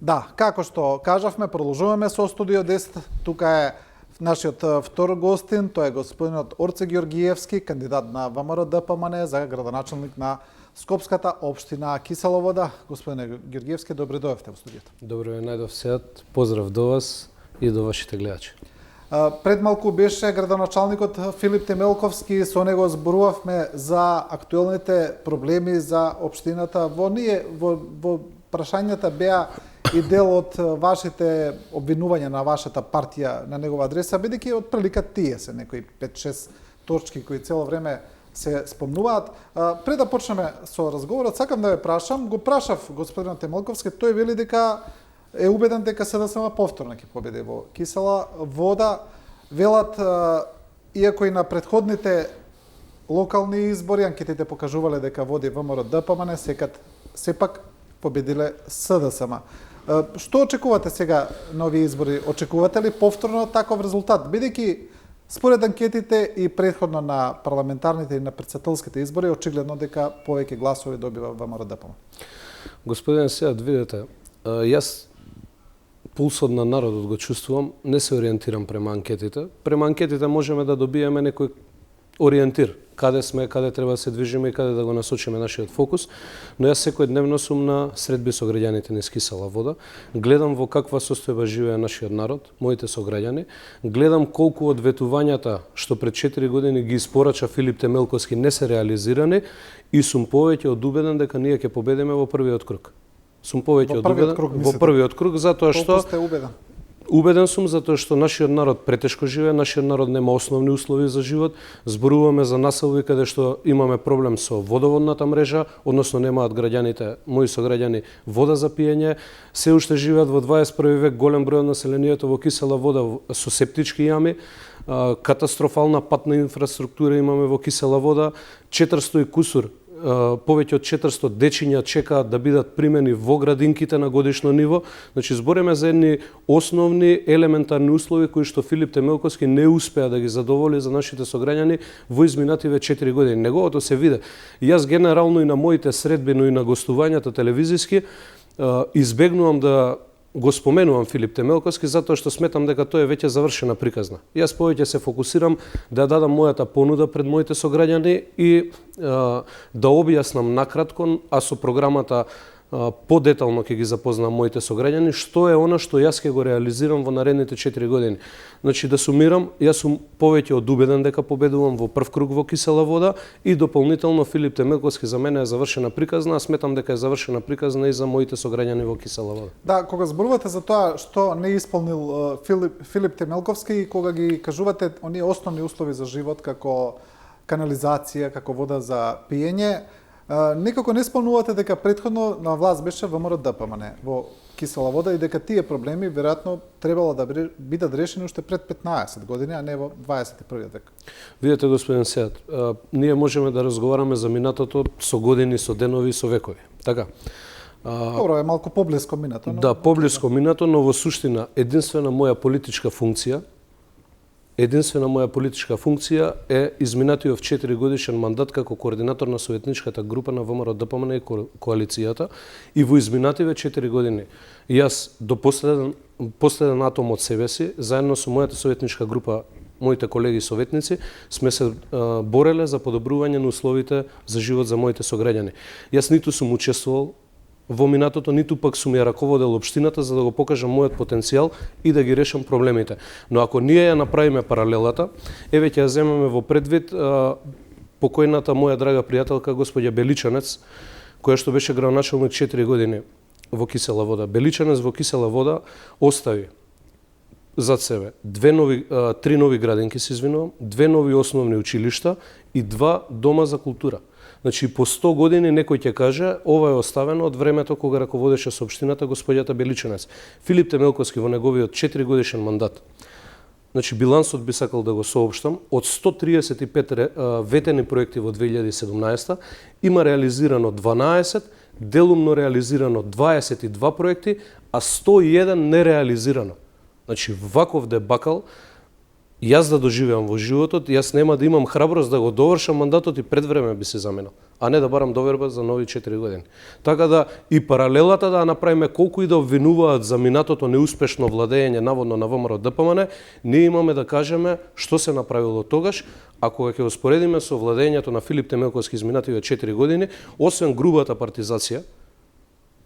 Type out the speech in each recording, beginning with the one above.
Да, како што кажавме, продолжуваме со Студио 10. Тука е нашиот втор гостин, тој е господинот Орце Ѓоргиевски, кандидат на ВМРО ДПМН за градоначалник на Скопската општина Кисела Вода. Господине Ѓоргиевски, добре дојавте во студиото. Добро ве најдов сеат. Поздрав до вас и до вашите гледачи. Пред малку беше градоначалникот Филип Темелковски, со него зборувавме за актуелните проблеми за општината. Во прашањата беа и дел од вашите обвинувања на вашата партија на негова адреса, бидејќи од прилика тие се некои 5-6 точки кои цело време се спомнуваат. Пред да почнеме со разговорот, сакам да ве прашам, го прашав господинот Темелковски, тој вели дека е убеден дека СДСМ повторно ќе победи во Кисела Вода. Велат, иако и на претходните локални избори анкетите покажувале дека води ВМРО ДПМН, сепак победиле СДСМ. Што очекувате сега на овие избори? Очекувате ли повторно таков резултат? Бидејќи според анкетите и претходно на парламентарните и на претседателските избори, очигледно дека повеќе гласови добива ВМРО ДПМН. Господин Сеат, видете, јас пулсот на народот го чувствувам, не се ориентирам према анкетите. Према анкетите можеме да добиеме некој ориентир, каде сме, каде треба да се движиме и каде да го насочиме нашиот фокус, но јас секојдневно сум на средби со граѓаните низ Кисела Вода, гледам во каква состојба живее нашиот народ, моите сограѓани, гледам колку од ветувањата што пред 4 години ги испорача Филип Темелковски не се реализирани и сум повеќе од убеден дека ние ќе победиме во првиот круг. Сум повеќе од убеден во првиот круг, затоа што Колку сте убеден? Убеден сум затоа што нашиот народ претешко живее, нашиот народ нема основни услови за живот. Зборуваме за населби каде што имаме проблем со водоводната мрежа, односно немаат граѓаните, мои сограѓани, вода за пиење. Се уште живеат во 21 век голем број од населението во Кисела Вода со септички јами. Катастрофална патна инфраструктура имаме во Кисела Вода. 400 и кусур, повеќе од 400 дечиња чекаат да бидат примени во градинките на годишно ниво. Значи, збориме за едни основни елементарни услови кои што Филип Темелковски не успеа да ги задоволи за нашите сограѓани во изминативе 4 години. Неговото се виде. Јас генерално и на моите средби, но и на гостувањата телевизиски, избегнувам да го споменувам Филип Темелковски затоа што сметам дека тоа е веќе завршена приказна. Јас повеќе се фокусирам да дадам мојата понуда пред моите сограѓани и да објаснам накратко, а со програмата подетално ќе ги запознам моите сограѓани што е она што јас ќе го реализирам во наредните 4 години. Значи да сумирам, јас сум повеќе од убеден дека победувам во прв круг во Кисела Вода и дополнително Филип Темелковски за мене е завршена приказна, а сметам дека е завршена приказна и за моите сограѓани во Кисела Вода. Да, кога зборувате за тоа што не исполнил Филип Темелковски и кога ги кажувате оние основни услови за живот како канализација, како вода за пиење, некако не спомнувате дека претходно на власт беше ВМРО ДПМН во Кисела Вода и дека тие проблеми веројатно требало да бидат решени уште пред 15 години, а не во 21 век. Видете, господин Сеат, ние можеме да разговараме за минатото со години, со денови, со векови. Така. Добро, е малку поблиско минато. Да, поблиско минато, но во суштина единствена моја политичка функција е изминатиот 4 годишен мандат како координатор на советничката група на ВМРО ДПМН и коалицијата и во изминативе 4 години јас до последен атом од себе си, заедно со мојата советничка група, моите колеги советници, сме се бореле за подобрување на условите за живот за моите сограѓани. Јас ниту сум учествувал во минатото, ниту пак сум ја раководел општината за да го покажам мојот потенцијал и да ги решам проблемите. Но ако ние ја направиме паралелата, еве ќе ја земеме во предвид покојната моја драга пријателка госпоѓа Беличанец, која што беше градоначалник 4 години во Кисела Вода. Беличанец во Кисела Вода остави зад себе 3 нови градинки, се извинувам, 2 нови основни училишта и 2 дома за култура. Значи, по 100 години некој ќе каже, ова е оставено од времето кога раководеше со општината господјата Беличанец. Филип Темелковски во неговиот 4 годишен мандат. Значи, билансот би сакал да го соопштам, од 135 ветени проекти во 2017 има реализирано 12, делумно реализирано 22 проекти, а 101 нереализирано. Значи, ваков дебакал Јас да доживеам во животот, јас нема да имам храброст да го довршам мандатот и пред време би се заменил, а не да барам доверба за нови 4 години. Така да и паралелата да направиме колку и да обвинуваат за минатото неуспешно владење наводно на ВМРО ДПМН, ние имаме да кажеме што се направило тогаш, а кога ќе успоредиме со владењето на Филип Темелковски изминативе 4 години, освен грубата партизација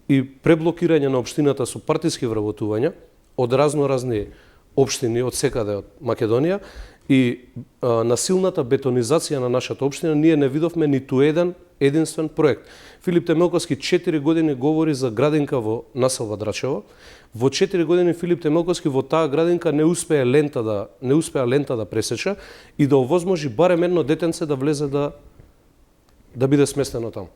и преблокирање на општината со партиски вработувања од разни општини од секаде од Македонија и насилната бетонизација на нашата општина, ние не видовме ниту единствен проект. Филип Темелковски 4 години говори за градинка во населба Драчево. Во 4 години Филип Темелковски во таа градинка не успеа лента да пресече и да овозможи барем едно детенце да влезе да биде сместено таму.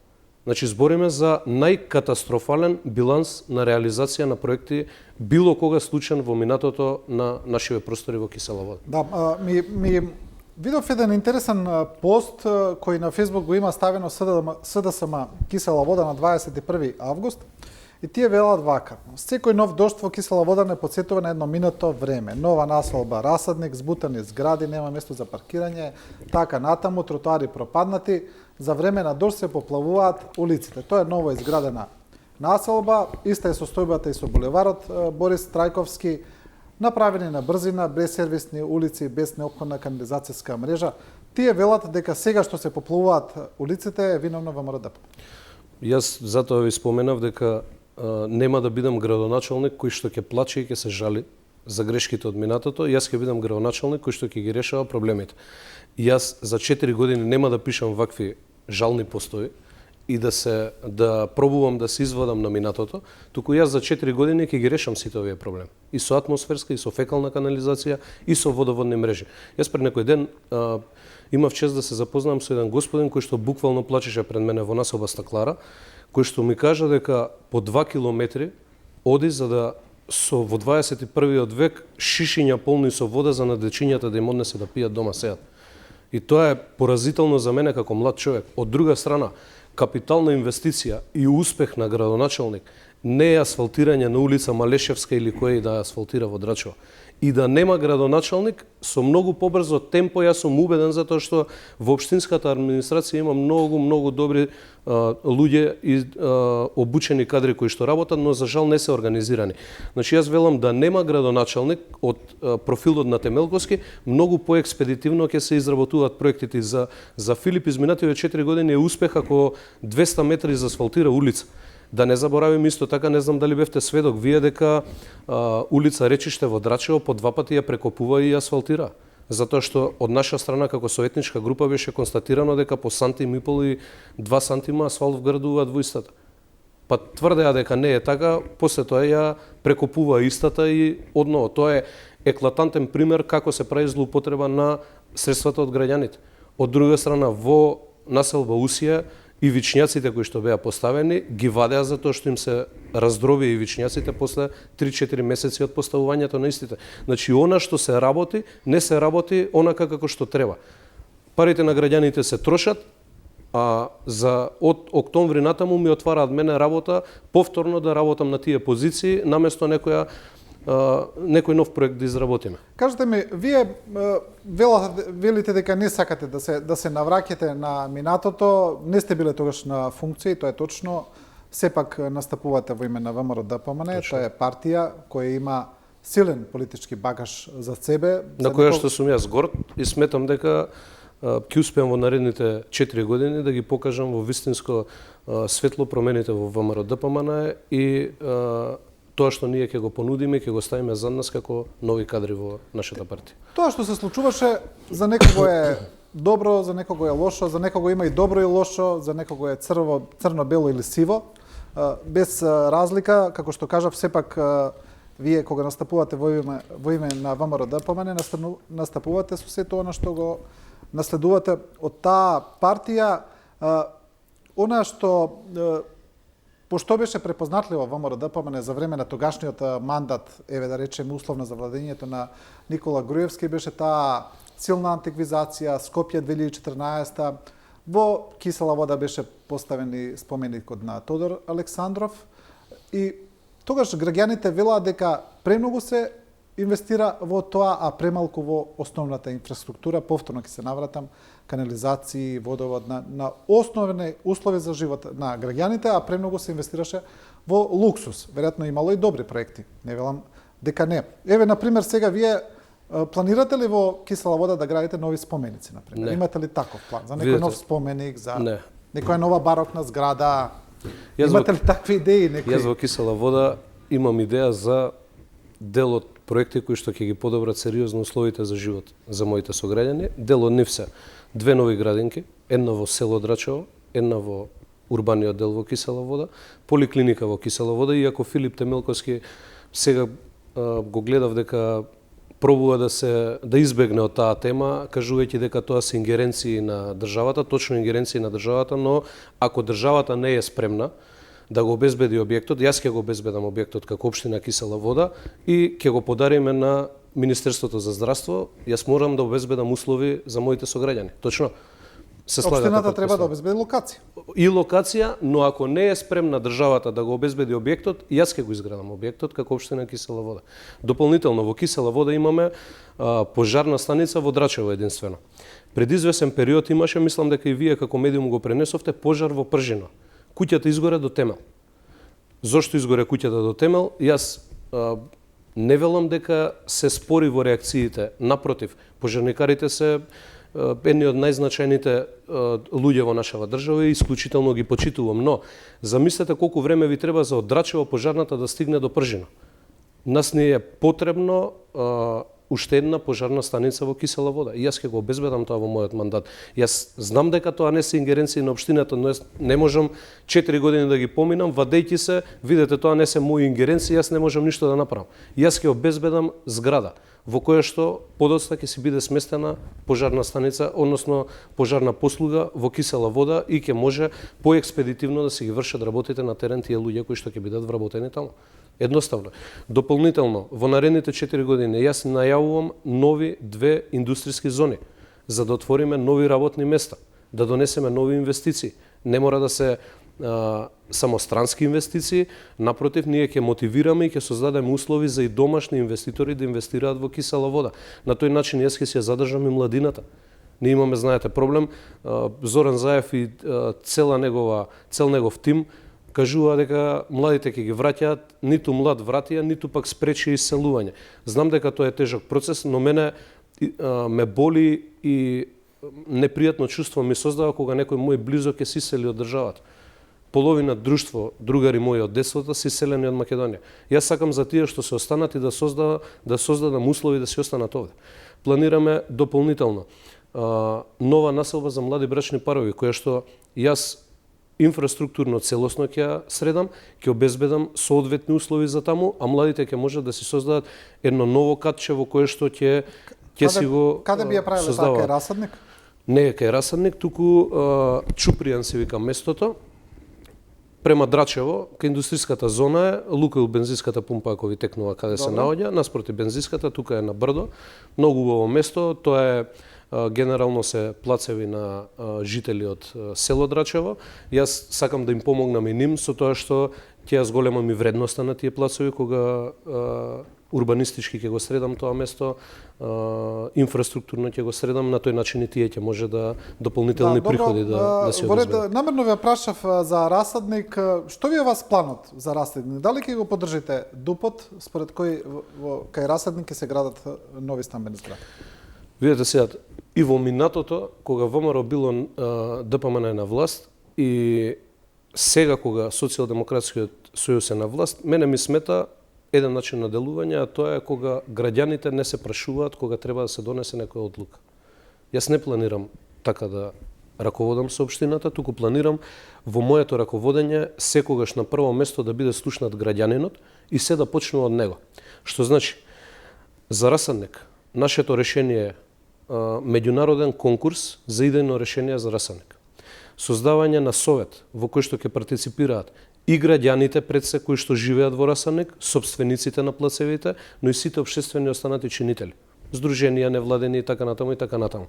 Значи, збориме за најкатастрофален биланс на реализација на проекти било кога случен во минатото на нашиве простори во Кисела вода. Да, ми видов еден интересен пост кој на Facebook го има ставено СДСМ Кисела вода на 21 август и тие велат вака: секој нов дожд во Кисела вода не потсетува на едно минато време. Нова населба, расадник, збутани згради, нема место за паркирање, така натаму, тротоари пропаднати. За време на дожд се поплавуваат улиците. Тоа е ново изградена населба, иста е состојбата и со булеварот Борис Трајковски, направени на брзина, без сервисни улици, без неопходна канализацијска мрежа. Тие велат дека сега што се поплавуваат улиците е виновно ВМРО ДПМН. Јас затоа ви споменав дека нема да бидам градоначалник кој што ќе плаче и ќе се жали за грешките од минатото, јас ќе бидам градоначалник кој што ќе ги решава проблемите. Јас за 4 години нема да пишам вакви жални постои и да пробувам да се извадам на минатото, туку јас за 4 години ќе ги решам сите овие проблеми. И со атмосферска, и со фекална канализација, и со водоводни мрежи. Јас пред некој ден имав чест да се запознам со еден господин кој што буквално плачеше пред мене во населба Стаклара, кој што ми кажа дека по 2 километри оди за да во 21. век шишиња полни со вода за на дечињата да им однесе да пијат дома сеат. И тоа е поразително за мене како млад човек. Од друга страна, капитална инвестиција и успех на градоначалник не е асфалтирање на улица Малешевска или кој да асфалтира во Драчево. И да нема градоначалник, со многу побрзо темпо, јас сум убеден затоа што во општинската администрација има многу добри луѓе и обучени кадри кои што работат, но за жал не се организирани. Значи јас велам да нема градоначалник од профилот на Темелковски, многу поекспедитивно ќе се изработуваат проектите. За Филип изминативе 4 години е успех ако 200 метри заасфалтира улица. Да не заборавим исто така, не знам дали бевте сведок вие дека улица Речиште во Драчево по 2 пати ја прекопува и асфалтира. Затоа што од наша страна како советничка група беше констатирано дека по сантим и пол и 2 сантима асфалт вградуваат во истата. Па тврдеа дека не е така, после тоа ја прекопува истата и одново. Тоа е еклатантен пример како се прави злоупотреба на средствата од граѓаните. Од друга страна, во населба Усија и вичњаците кои што беа поставени ги вадеа затоа што им се раздроби и вичњаците после 3-4 месеци од поставувањето на истите. Значи, она што се работи, не се работи онака како што треба. Парите на граѓаните се трошат, а од октомври натаму ми отвараат мене работа повторно да работам на тие позиции, наместо некој нов проект да изработиме. Кажете ми, вие велите дека не сакате да се навраќате на минатото, не сте биле тогаш на функција, тоа е точно. Сепак настапувате во име на ВМРО ДПМН, тоа е партија која има силен политички багаж за себе. На која што сум јас горд и сметам дека ќе успеам во наредните 4 години да ги покажам во вистинско светло промените во ВМРО ДПМН и тоа што ние ќе го понудиме, ќе го ставиме за нас како нови кадри во нашата партија. Тоа што се случуваше за некого е добро, за некого е лошо, за некого има и добро и лошо, за некого е црно-бело или сиво, без разлика, како што кажав, сепак вие кога настапувате во име на ВМРО ДПМН, настапувате со сето она што го наследувате од таа партија, она што пошто беше препознатлива ВМРО ДПМН за време на тогашниот мандат, еве да речеме условно за владењето на Никола Груевски, беше таа силна антиквизација, Скопје 2014, во Кисела вода беше поставен и споменикот на Тодор Александров и тогаш граѓаните велаа дека премногу се инвестира во тоа, а премалку во основната инфраструктура. Повторно ќе се навратам, канализации, водовод, на основни услови за живот на граѓаните, а премногу се инвестираше во луксус. Веројатно имало и добри проекти, не велам дека не. Еве, например, сега вие планирате ли во Кисела вода да градите нови споменици, например? Не. Имате ли таков план? За некој нов споменик, за Не. некоја нова барокна зграда? Јас Имате ли такви идеи? Јас во Кисела вода имам идеја за дел од проекти кои што ќе ги подобрат сериозно условите за живот за моите сограѓани. Дел од нив се 2 нови градинки, една во село Драчево, една во урбаниот дел во Кисела вода, поликлиника во Кисела вода, иако Филип Темелковски сега го гледав дека пробува да избегне од таа тема, кажувајќи дека тоа се ингеренции на државата, точно ингеренции на државата, но ако државата не е спремна да го обезбеди објектот, јас ќе го обезбедам објектот како општина Кисела вода и ќе го подариме на Министерството за здравство. Јас морам да обезбедам услови за моите сограѓани. Точно. Се слагате. Општината треба да обезбеди локација. И локација, но ако не е спремна државата да го обезбеди објектот, јас ќе го изградам објектот како општина Кисела вода. Дополнително во Кисела вода имаме пожарна станица во Драчево единствено. Пред извесен период имаше, мислам дека и вие како медиум го пренесовте, пожар во Пржино. Куќата изгоре до темел. Зошто изгоре куќата до темел? Јас не велам дека се спори во реакциите. Напротив, пожарникарите се едни од најзначајните луѓе во нашава држава и исклучително ги почитувам. Но, замислете колку време ви треба за од Драчево пожарната да стигне до Пржино. Нас не е потребно уште една пожарна станица во Кисела вода. И јас ќе го обезбедам тоа во мојот мандат. Јас знам дека тоа не се ингеренции на општината, но не можам 4 години да ги поминам, вадејќи се, видете, тоа не се мои ингеренции, јас не можам ништо да направам. Јас ќе обезбедам зграда во која што подоцна ќе си биде сместена пожарна станица, односно пожарна послуга во Кисела вода и ќе може поекспедитивно да се ги вршат работите на терен тие луѓе кои што ќе бидат вработени таму. Едноставно. Дополнително, во наредните 4 години јас најавувам нови 2 индустријски зони за да отвориме нови работни места, да донесеме нови инвестиции. Не мора да се само странски инвестиции, напротив, ние ќе мотивираме и ќе создадеме услови за и домашни инвеститори да инвестираат во Кисела вода. На тој начин јас ќе се задржам и младината. Ние имаме, знаете, проблем, Зоран Заев и цел негов тим кажува дека младите ќе ги враќаат, ниту млад вратија, ниту пак спречи иселување. Знам дека тоа е тежок процес, но мене ме боли и непријатно чувство ми создава кога некој мој близок е се исели од државата. Половина друштво, другари мои од детството се иселени од Македонија. Јас сакам за тие што се останат и да создадам услови да се останат овде. Планираме дополнително нова населба за млади брачни парови, која што јас инфраструктурно целосно ќе средам, ќе обезбедам соодветни услови за таму, а младите ќе можат да си создадат едно ново катче во кое што ќе си го Каде би ја правиле така, кај Расадник? Не е кај Расадник, туку Чупријан се вика местото. Према Драчево, кај индустријската зона е, Лукойл бензинската пумпа ако ви текнува каде се наоѓа, наспроти бензинската, тука е на брдо. Многу убаво место, тоа е генерално се плацеви на жители од село Драчево. Јас сакам да им помогнам и ним со тоа што ќе ја зголемам и вредноста на тие плацеви кога урбанистички ќе го средам тоа место, инфраструктурно ќе го средам, на тој начин и тие ќе може да дополнителни приходи да се обезбедат. Намерно ви прашав за Расадник, што ви е вас планот за Расадник? Дали ќе го поддржите ДУП-от според кој кај Расадник ќе се градат нови стамбени згради? Видете сега, и во минатото, кога ВМРО било ДПМН на власт и сега кога Социјалдемократскиот сојуз е на власт, мене ми смета еден начин на делување, а тоа е кога граѓаните не се прашуваат кога треба да се донесе некоја одлука. Јас не планирам така да раководам со општината, туку планирам во моето раководење секогаш на прво место да биде слушнат граѓанинот и се да почнува од него. Што значи, за Расадник, нашето решение е меѓународен конкурс за идејно решение за Расадник. Создавање на совет во кој што ќе партиципираат и граѓаните пред се кои што живеат во Расадник, собствениците на плацевите, но и сите општествени останати чинители, здруженија, невладени и така натаму и така натаму.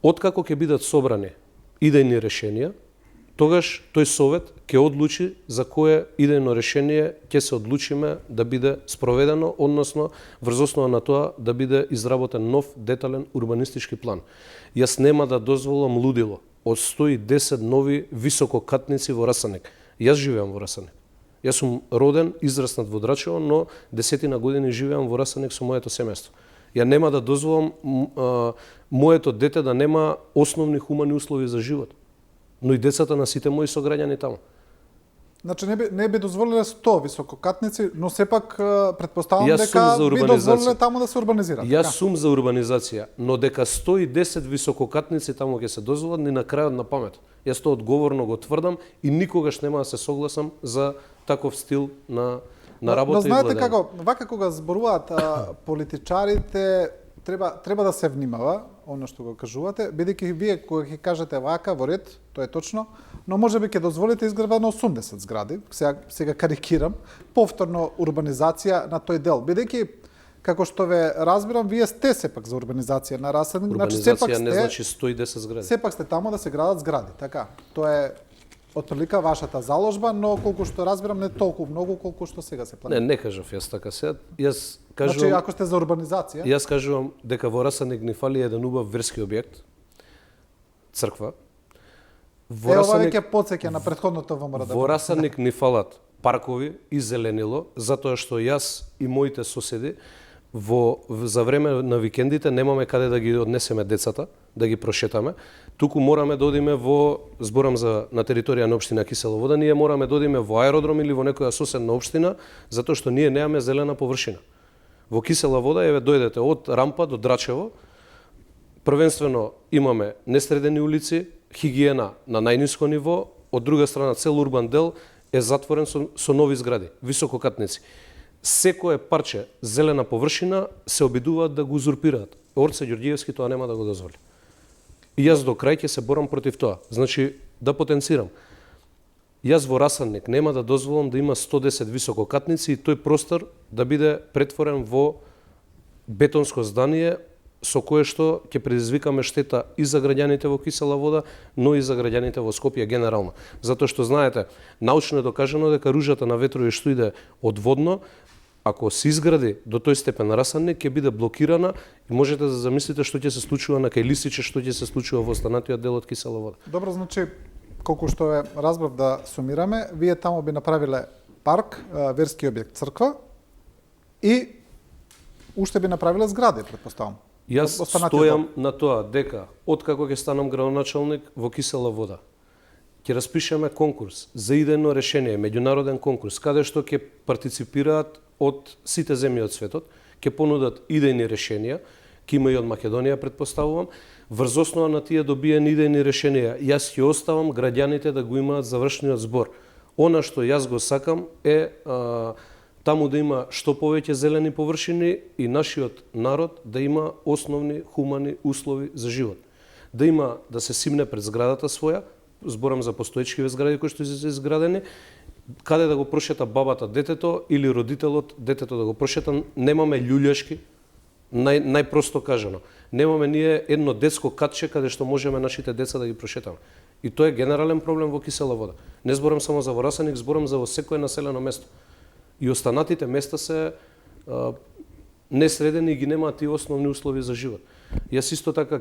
Откако ќе бидат собрани идејни решенија, тогаш тој совет ќе одлучи за кое идејно решение ќе се одлучиме да биде спроведено, односно врз основа на тоа да биде изработен нов детален урбанистички план. Јас нема да дозволам лудило од 110 нови висококатници во Расаник. Јас живеам во Расаник. Јас сум роден, израснат во Драчево, но 10 години живеам во Расаник со моето семејство. Ја нема да дозволам моето дете да нема основни хумани услови за живот, но и децата на сите мои сограѓани таму. Значи не би дозволиле 100 висококатници, но сепак претпоставам Јас дека сум за би дозволиле таму да се урбанизира. Јас сум за урбанизација, но дека 110 висококатници таму ќе се дозволат ни на крајот на памет. Јас тоа одговорно го тврдам и никогаш нема да се согласам за таков стил на работа. Но знаете и како, вака кога зборуваат политичарите, треба да се внимава оно што го кажувате, бидејќи вие кога ќе кажете вака во ред, тоа е точно, но можеби ќе дозволите изградба на 80 згради, сега карикирам, повторно урбанизација на тој дел, бидејќи како што ве разбирам, вие сте сепак за урбанизација на Расаник, значи сепак не значи 110 згради. Сепак сте таму да се градат згради, така. Тоа е отприлика вашата заложба, но колку што разбирам не толку многу колку што сега се планира. Не кажав јас така сега. Јас кажувам, значи ако сте за урбанизација, јас кажувам дека во Расаник ни фали еден убав верски објект, црква. Ова веќе потсеќа на претходното ВМРО. Во Расаник ни фалат паркови и зеленило, затоа што јас и моите соседи за време на викендите немаме каде да ги однесеме децата, да ги прошетаме, туку мораме да одиме зборам за на територија на општина Кисела Вода, ние мораме да одиме во аеродром или во некоја соседна општина, затоа што ние немаме зелена површина. Во Кисела Вода еве дојдете од Рампа до Драчево, првенствено имаме несредени улици, хигиена на најниско ниво, од друга страна цел урбан дел е затворен со нови згради, висококатници. Секое парче зелена површина се обидуваат да го узурпираат. Орце Ѓорѓиевски тоа нема да го дозволи. И јас до крај ќе се борам против тоа. Значи, да потенцирам. Јас во Расаник нема да дозволам да има 110 висококатници и тој простор да биде претворен во бетонско здание со кое што ќе предизвикаме штета и за граѓаните во Кисела Вода, но и за граѓаните во Скопје генерално. Затоа што знаете, научно е докажано дека ружата на ветрови што иде одводно, ако се изгради до тој степен Расаник, ќе биде блокирана и можете да замислите што ќе се случува на кај Лисиче, што ќе се случува во останатиот дел од Кисела Вода. Добро, значи, колку што е разбрав да сумираме, вие таму би направиле парк, верски објект црква и уште би направиле згради, претпоставам. Јас стојам на тоа дека откако ќе станам градоначалник во Кисела Вода, ќе распишеме конкурс за идејно решение, меѓународен конкурс, каде што ќе партиципираат од сите земји од светот, ќе понудат идејни решенија, ќе има и од Македонија, претпоставувам, врз основа на тие добиени идејни решенија, јас ќе оставам граѓаните да го имаат завршниот збор. Она што јас го сакам е таму да има што повеќе зелени површини и нашиот народ да има основни хумани услови за живот. Да се симне пред зградата своја, зборам за постоечкиве згради кои што се изградени, каде да го прошета бабата детето или родителот детето да го прошета, немаме љуљашки, најпросто кажано. Немаме ние едно детско катче каде што можеме нашите деца да ги прошетаме. И тоа е генерален проблем во Кисела Вода. Не зборам само за во Расаник, зборам за во секое населено место. И останатите места се несредени и ги немаат тие основни услови за живот. Јас исто така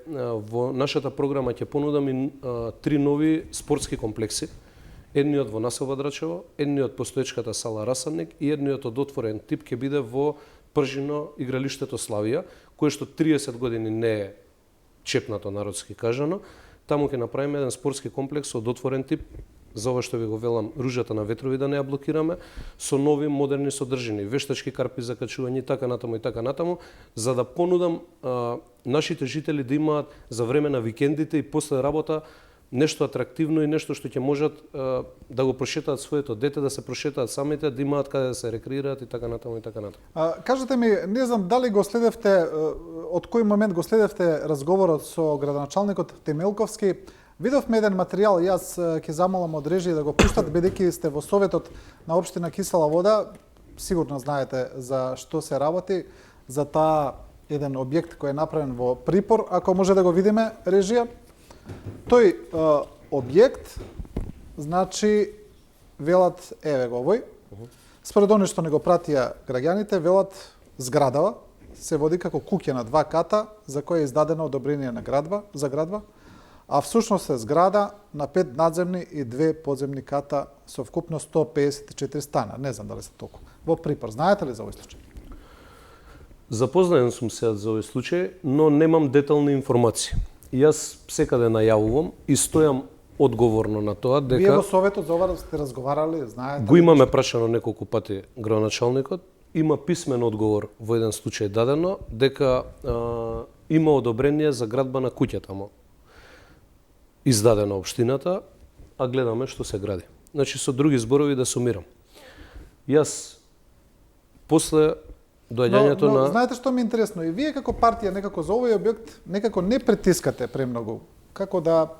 во нашата програма ќе понудам и 3 нови спортски комплекси. Едниот во населба Драчево, едниот постоечката сала Расаник и едниот од отворен тип ќе биде во Пржино игралиштето Славија, кое што 30 години не е чепнато народски кажано. Таму ќе направиме еден спортски комплекс од отворен тип, за ова што ви го велам, ружата на ветрови да не ја блокираме, со нови модерни содржини, вештачки карпи за качување, така натаму, за да понудам нашите жители да имаат за време на викендите и после работа нешто атрактивно и нешто што ќе можат да го прошетаат своето дете, да се прошетаат самите, да имаат каде да се рекреираат и така натаму. Кажете ми, не знам дали го следевте, од кој момент го следевте разговорот со градоначалникот Темелковски. Видовме еден материјал, јас ќе замолам од режија да го пуштат, бидејќи сте во советот на општина Кисела Вода, сигурно знаете за што се работи, за таа еден објект кој е направен во Припор, ако може да го видиме режија. Тој објект значи велат еве го овој. Според оно што не го пратија граѓаните, велат зградава се води како куќа на 2 ката за која е издадено одобрение на градба, а всушност е зграда на 5 надземни и 2 подземни ката со вкупно 154 стана. Не знам дали се толку. Во Припор, знаете ли за овој случај? Запознаен сум се за овој случај, но немам детални информации. Јас секаде најавувам и стојам одговорно на тоа дека Вие во советот за ова сте разговарали, знаете? го имаме прашано неколку пати градоначалникот, има писмен одговор во еден случај дадено дека има одобрение за градба на куќа тамо. Издадено општината, а гледаме што се гради. Значи со други зборови да сумирам. Јас после доаѓањето но, на знаете што ми е интересно, и вие како партија некако за овој објект некако не притискате премногу. Како да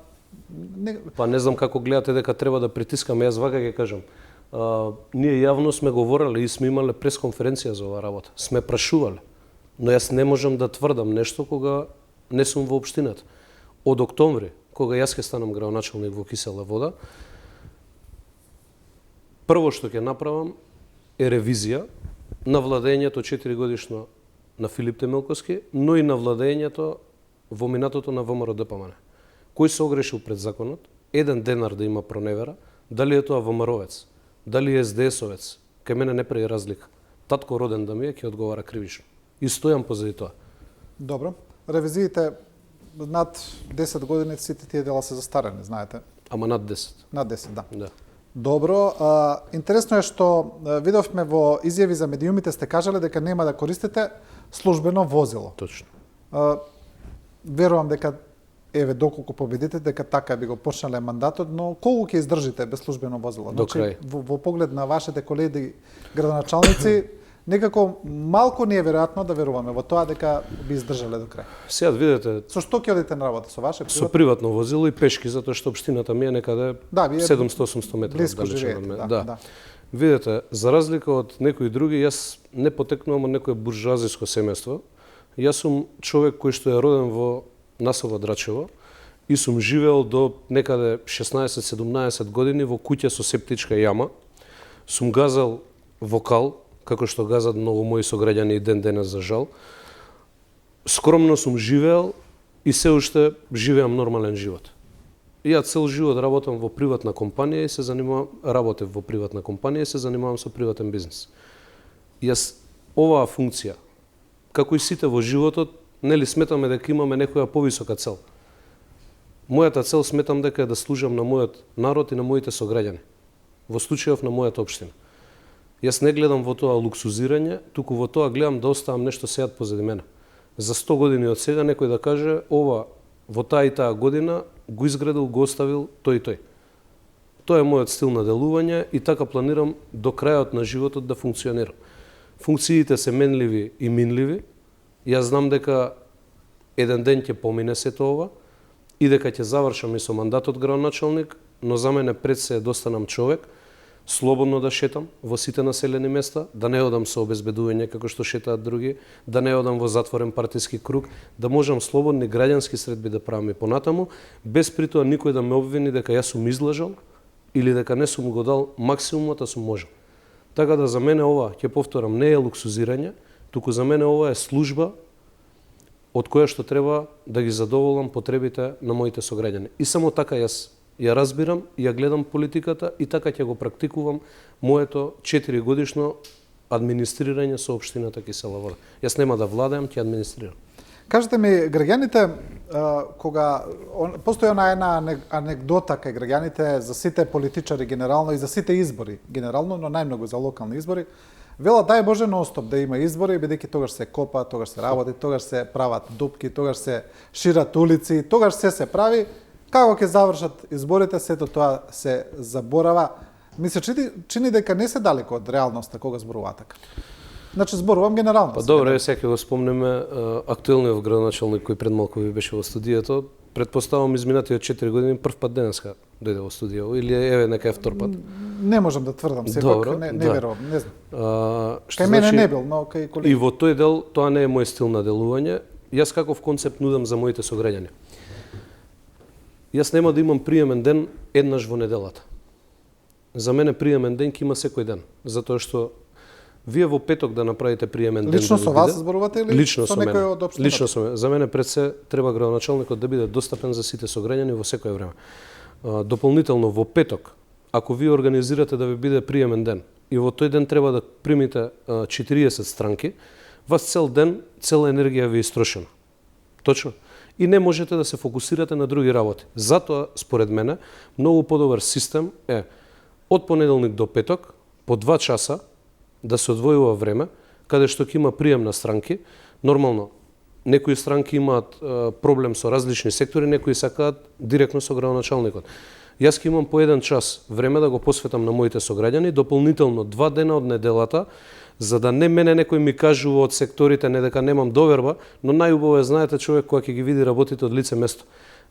Па не знам како гледате дека треба да притискаме, јас вака ќе кажам. Ние јавно сме говореле и сме имале пресконференција за оваа работа. Сме прашувале. Но јас не можам да тврдам нешто кога не сум во општината. Од октомври, кога јас ќе станам градоначалник во Кисела Вода, прво што ќе направам е ревизија на владењето 4 годишно на Филип Темелковски, но и на владењето во минатото на ВМРО ДПМН. Кој се огрешил пред законот, 1 денар да има проневера, дали е тоа ВМРО-вец, дали е СДС-овец, кај мене не прави разлика. Татко роден да ми е, ќе одговара кривично. И стојам позади тоа. Добро. Ревизиите над 10 години сите тие дела се застарени, знаете. Ама над 10. Над 10, да. Да. Добро. Интересно е што видовме во изјави за медиумите сте кажале дека нема да користите службено возило. Точно. Верувам дека еве доколку победите дека така би го почнале мандатот, но колку ќе издржите без службено возило? До крај. Во поглед на вашите колеги градоначалници, некако малку не е веројатно да веруваме во тоа дека би издржале до крај. Сега видите, Со што ќе одите на работа? Со ваше со приватно возило и пешки, затоа што општината ми е некаде Да, вие 700-800 метра близко далече живеете, од мене. да. Видете, за разлика од некои други, јас не потекнувам од некое буржуазиско семејство. Јас сум човек кој што е роден во насело Драчево и сум живеел до некаде 16-17 години во куќа со септичка јама. Сум газал вокал, како што газат многу мои сограѓани и ден денес за жал. Скромно сум живеел и се уште живеам нормален живот. Ја цел живот работам во приватна компанија и се занимавам, работев во приватна компанија и се занимавам со приватен бизнес. Јас оваа функција, како и сите во животот, нели сметаме дека имаме некоја повисока цел. Мојата цел сметам дека е да служам на мојот народ и на моите сограѓани. Во случајов на мојата општина. Јас не гледам во тоа луксузирање, туку во тоа гледам да оставам нешто сеат позади мене. За 100 години од сега некој да каже ова во таа и таа година го изградил, го оставил тој и тој. Тоа е мојот стил на делување и така планирам до крајот на животот да функционирам. Функциите се менливи и минливи. Јас знам дека еден ден ќе помине сето ова и дека ќе завршам и со мандатот градоначалник, но за мене пред се е да останам човек, слободно да шетам во сите населени места, да не одам со обезбедување како што шетаат други, да не одам во затворен партиски круг, да можам слободни граѓански средби да правам и понатаму, без при тоа никој да ме обвини дека јас сум излажал или дека не сум го дал максимумот, а сум можел. Така да за мене ова, ќе повторам, не е луксузирање, туку за мене ова е служба од која што треба да ги задоволам потребите на моите сограѓани. И само така јас ја разбирам, ја гледам политиката и така ќе го практикувам моето 4 годишно администрирање со општината Кисела Вода. Јас нема да владеам, ќе администрирам. Кажете ми, граѓаните, кога постои она една анегдота кај граѓаните за сите политичари генерално и за сите избори генерално, но најмногу за локални избори, вела дај Боже ностоп да има избори, бидејќи тогаш се копа, тогаш се работи, тогаш се прават дупки, тогаш се шират улици, тогаш се прави. Како ќе завршат изборите, сето тоа се заборава. Ми се чини дека не се далеко од реалноста кога зборува така. Значи зборувам генерално. Па добро, сега ќе го спомнеме актуелниот градоначалник кој пред малку ви беше во студијето. Предпоставам изминатиот 4 години прв пат денеска дојде во студијо или еве нека е втор пат. Не можам да тврдам, сепак не верувам, не знам. Кај мене не бил, но кај колеги. И во тој дел тоа не е мој стил на делување. Јас каков концепт нудам за моите сограѓани. Јас нема да имам приемен ден еднаш во неделата. За мене приемен ден ќе има секој ден, затоа што вие во петок да направите приемен ден. Лично да со вас зборувате или лично со со некој мене? од општината? Лично со мене. За мене пред се треба градоначалникот да биде достапен за сите сограѓани во секое време. Дополнително во петок, ако вие организирате да ви биде приемен ден и во тој ден треба да примите 40 странки, вас цел ден, цела енергија ви е истрошена. Точно. И не можете да се фокусирате на други работи. Затоа, според мене, многу подобар систем е од понеделник до петок, по 2 часа, да се одвојува време, каде што ќе има прием на странки. Нормално, некои странки имаат проблем со различни сектори, некои сакаат директно со градоначалникот. Јас ќе имам по 1 час време да го посветам на моите сограѓани, дополнително 2 дена од неделата, за да не мене некој ми кажува од секторите не дека немам доверба, но најубаво е, знаете, човек која ќе ги види работите од лице место.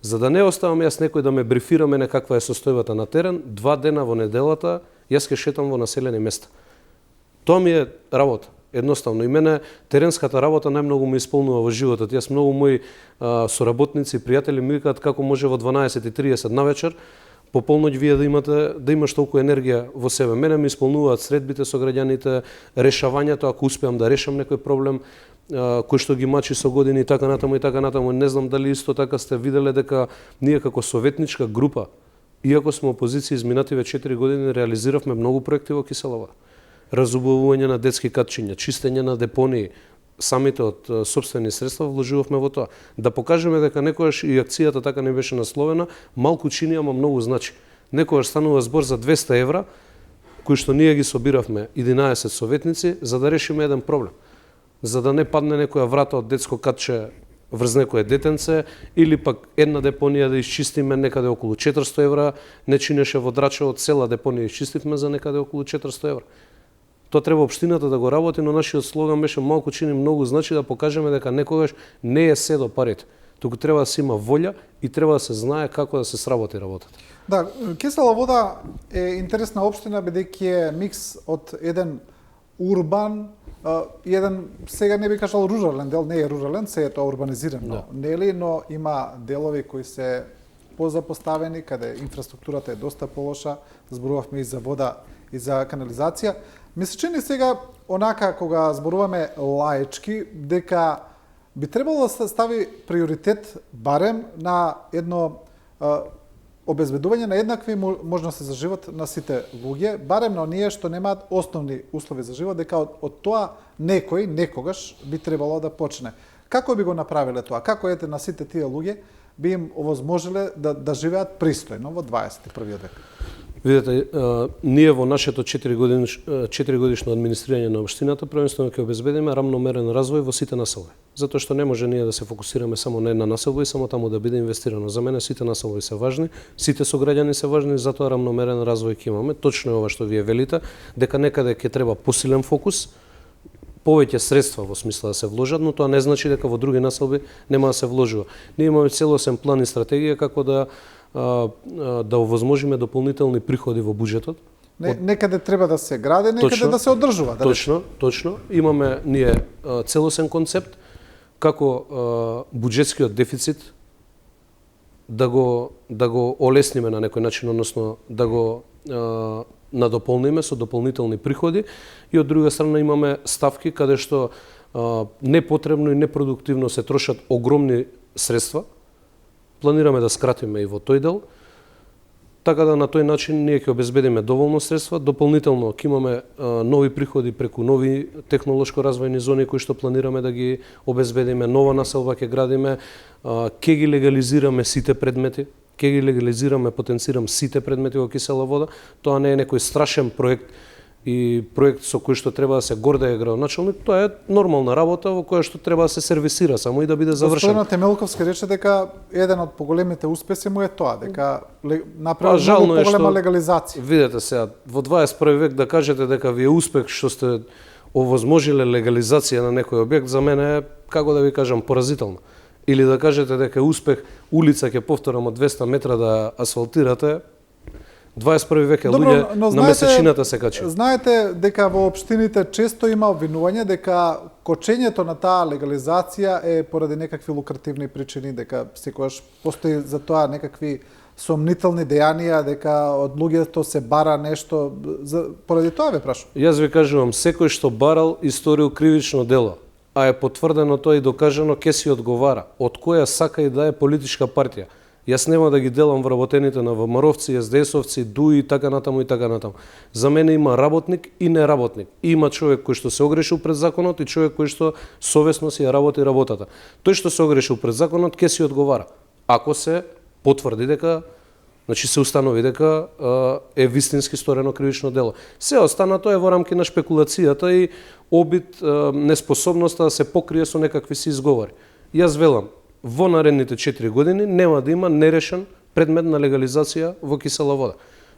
За да не оставам јас некој да ме брифира мене каква е состојбата на терен, 2 дена во неделата јас ќе шетам во населени места. Тоа ми е работа. Едноставно, и мене теренската работа најмногу ме исполнува во животот. Јас многу мои соработници, пријатели ми викаат како може во 12:30 навечер по полноќ вие да имаш толку енергија во себе. Мене ми исполнуваат средбите со граѓаните, решавањето ако успеам да решам некој проблем кој што ги мачи со години и така натаму и така натаму. Не знам дали исто така сте виделе дека ние како советничка група, иако сме опозиција изминативе 4 години, реализиравме многу проекти во Киселова. Разубавување на детски катчиња, чистење на депонии, самите од сопствени средства вложувавме во тоа. Да покажеме дека некогаш и акцијата така не беше насловена, малку чини, ама многу значи. Некогаш станува збор за 200 евра, кои што ние ги собиравме 11 советници за да решиме еден проблем. За да не падне некоја врата од детско катче врз некое детенце, или пак една депонија да исчистиме некаде околу 400 евра, не чинеше водрача од цела депонија исчистивме за некаде околу 400 евра. Тоа треба општината да го работи, но нашиот слоган беше малку чини многу, значи да покажеме дека некогаш не е се до парите. Туку треба да се има волја и треба да се знае како да се сработи работата. Да, Кисела Вода е интересна општина бидејќи е микс од еден урбан и еден, сега не би кажал рурален дел, не е рурален, се е тоа урбанизирано, да. Нели, но има делови кои се позапоставени, каде инфраструктурата е доста полоша, зборувавме и за вода и за канализација. Ми се чини сега, онака, кога зборуваме лаички, дека би требало да се стави приоритет барем на едно обезбедување на еднакви можности за живот на сите луѓе, барем на оние што немаат основни услови за живот, дека од тоа некој, некогаш, би требало да почне. Како би го направиле тоа? Како ете на сите тие луѓе би им овозможеле да живеат пристојно во 21. век? Видете, ние во нашето 4 годишно администрирање на општината првенствено ќе обезбедиме рамномерен развој во сите населби. Затоа што не може ние да се фокусираме само на една населба и само таму да биде инвестирано. За мене сите населби се важни, сите сограѓани се важни, затоа рамномерен развој ќе имаме. Точно е ова што вие велите, дека некаде ќе треба посилен фокус, повеќе средства во смисла да се вложат, но тоа не значи дека во други населби нема да се вложува. Ние имаме целосен план и стратегија како да овозможиме дополнителни приходи во буџетот. Некаде треба да се гради, некаде точно, да се одржува. Да точно. Имаме ние целосен концепт како буџетскиот дефицит да го олесниме на некој начин, односно да го надополниме со дополнителни приходи, и од друга страна имаме ставки каде што непотребно и непродуктивно се трошат огромни средства. Планираме да скратиме и во тој дел, така да на тој начин ние ќе обезбедиме доволно средства. Дополнително ќе имаме нови приходи преку нови технолошко развојни зони кои што планираме да ги обезбедиме, нова населба ќе градиме, ќе ги легализираме сите предмети, ќе ги легализираме, потенцирам сите предмети во Кисела Вода. Тоа не е некој страшен проект и проект со кој што треба да се гордее градоначалник, тоа е нормална работа во која што треба да се сервисира само и да биде завршен. Господинот Темелковски рече дека еден од поголемите успеси му е тоа, дека направи многу поголема легализација. Видете сега, во 21 век да кажете дека ви е успех што сте овозможиле легализација на некој објект, за мене е, како да ви кажам, поразително. Или да кажете дека е успех улица ќе повторам од 200 метра да асфалтирате, 21 век е луѓе на месечината се качи. Знаете дека во општините често има обвинување дека кочењето на таа легализација е поради некакви лукративни причини, дека секогаш постои за тоа некакви сомнителни дејанија, дека од луѓето се бара нешто, поради тоа ве прашувам. Јас ви кажувам, секој што барал и сторил кривично дело, а е потврдено тоа и докажано, ке си одговара. Од која сака и да е политичка партија. Јас нема да ги делам вработените на ВМРО-вци, СДС-овци, ДУИ и така натаму и така натаму. За мене има работник и неработник. Има човек кој што се огрешил пред законот и човек кој што совесно си ја работи работата. Тој што се огрешил пред законот ке си одговара. Ако се потврди дека, значи се установи дека е вистински сторено кривично дело. Се останато е во рамки на шпекулацијата и обид, неспособноста да се покрие со некакви си изговори. Јас велам, во наредните 4 години нема да има нерешен предмет на легализација во кисела вода.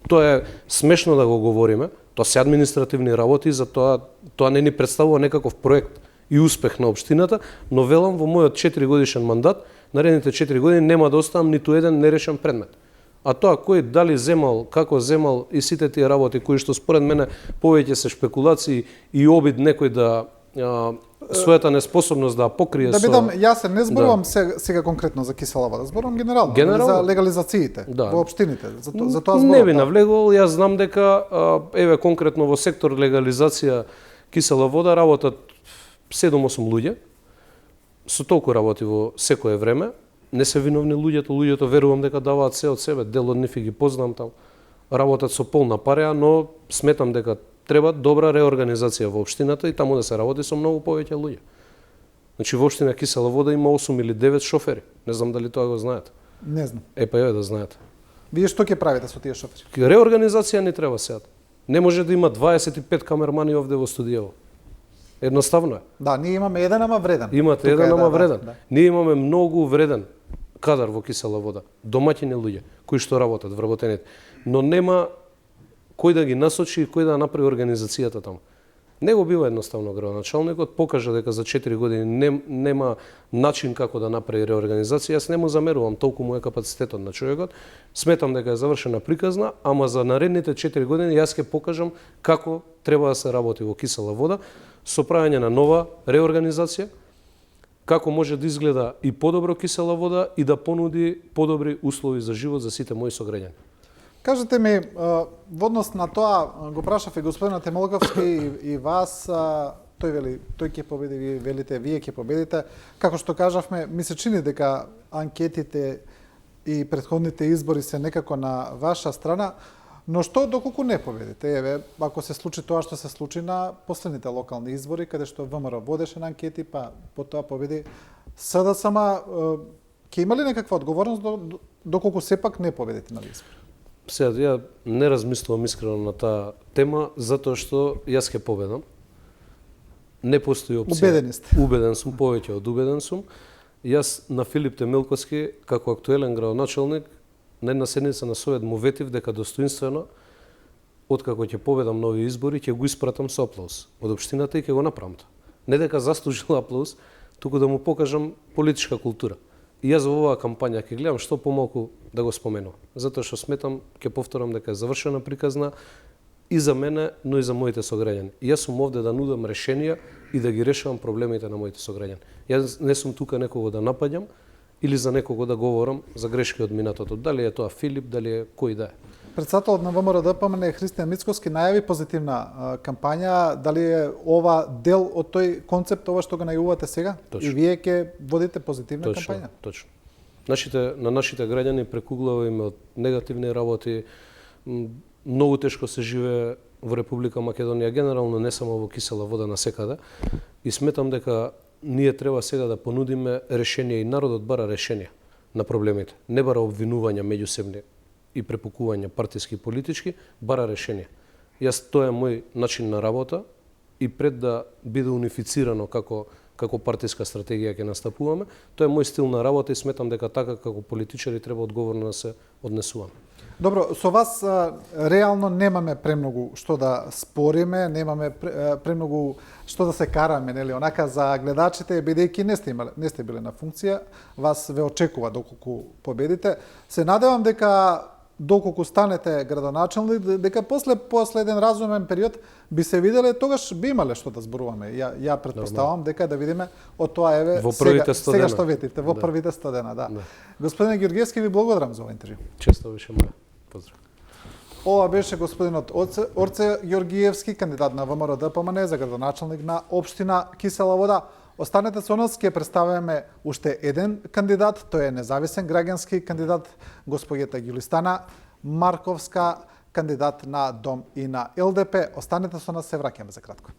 Тоа е смешно да го говориме, тоа се административни работи, за тоа не ни представува некаков проект и успех на општината, но велам во мојот 4 годишен мандат, наредните 4 години нема да оставам ниту еден нерешен предмет. А тоа кој дали земал, како земал и сите тие работи кои што според мене повеќе се шпекулации и обид некој да својата неспособност да покрие да бидам јасен, не зборувам сега конкретно за кисела вода, зборувам генерално за легализациите во општините. За тоа зборувам. Не би навлегувал, јас знам дека еве конкретно во сектор легализација кисела вода работат 7-8 луѓе. Со толку работи во секое време. Не се виновни луѓето верувам дека даваат се од себе, дел од нив ги познам таму. Работат со полна пареа, но сметам дека треба добра реорганизација во општината и таму да се работи со многу повеќе луѓе. Значи во општина Кисела вода има 8 или 9 шофери. Не знам дали тоа го знаете. Не знам. Па еве да знаете. Вие што ќе правите со тие шофери? Реорганизација не треба сега. Не може да има 25 камермани овде во студијаво. Едноставно е. Да, ние имаме еден, ама вреден. Имате еден, ама вреден. Да. Ние имаме многу вреден кадар во Кисела вода. Домаќини луѓе кои што работат, вработените. Но нема кој да ги насочи и кој да направи организацијата таму. Не го бива едноставно градоначалникот, покажа дека за 4 години нема начин како да направи реорганизација. Јас не му замерувам, толку му е капацитетот на човекот. Сметам дека е завршена приказна, ама за наредните 4 години јас ќе покажам како треба да се работи во Кисела вода со правење на нова реорганизација, како може да изгледа и подобро Кисела вода и да понуди подобри услови за живот за сите мои сограѓани. Кажете ми, во однос на тоа, го прашав и господинот Темелковски и вас, тој вели, тој ќе победи, вие велите, вие ќе победите. Како што кажавме, ми се чини дека анкетите и претходните избори се некако на ваша страна, но што доколку не победите? Еве, ако се случи тоа што се случи на последните локални избори, каде што ВМРО водеше на анкети, па потоа победи СДСМ, ќе има ли некаква одговорност доколку сепак не победите на избори? Сега, ја не размислувам искрено на таа тема, затоа што јас ќе победам. Не постои опција. Убедени сте. Убеден сум, повеќе од убеден сум. Јас на Филип Темелковски, како актуелен градоначалник, на една седница на Совет му ветив дека достоинствено, откако ќе победам нови избори, ќе го испратам со аплауз од општината и ќе го направам тоа. Не дека заслужил аплауз, туку да му покажам политичка култура. И јас во оваа кампања ќе гледам што помалку да го споменувам. Затоа што сметам, ќе повторам дека е завршена приказна и за мене, но и за моите сограѓани. И јас сум овде да нудам решенија и да ги решавам проблемите на моите сограѓани. Јас не сум тука некого да напаѓам или за некого да говорам за грешки од минатото. Дали е тоа Филип, дали е кој да е. Председателот на ВМРО-ДПМН Христијан Мицкоски најави позитивна кампања. Дали е ова дел од тој концепт, ова што го најавувате сега? Точно. И вие ќе водите позитивна кампања? Точно. На нашите граѓани прекуглава име од негативни работи. Многу тешко се живее во Република Македонија, генерално не само во Кисела вода насекаде. И сметам дека ние треба сега да понудиме решенија и народот бара решенија на проблемите. Не бара обвинувања меѓусебни и препукување партиски и политички, бара решенија. Јас тоа е мој начин на работа и пред да биде унифицирано како партиска стратегија ќе настапуваме, тоа е мој стил на работа и сметам дека така како политичари треба одговорно да се однесуваме. Добро, со вас реално немаме премногу што да спориме, немаме премногу што да се караме, нели, онака за гледачите, бидејќи не сте биле на функција, вас ве очекува доколку победите. Се надевам дека доколку станете градоначалник, дека после еден разумен период би се виделе, тогаш би имале што да зборуваме. Ја претпоставам дека да видиме од тоа еве во првите 100 сега дена. што ветите, во првите 100 дена, да. Господине Ѓоргиевски, ви благодарам за овој интервју. Често беше моја. Поздрав. Ова беше господинот Орце Ѓоргиевски, кандидат на ВМРО ДПМН за градоначалник на општина Кисела Вода. Останете со нас, ќе представиме уште еден кандидат, тој е независен граѓански кандидат, господјата Ѓулистана Марковска, кандидат на ДОМ и на ЛДП. Останете со нас, се враќаме за кратко.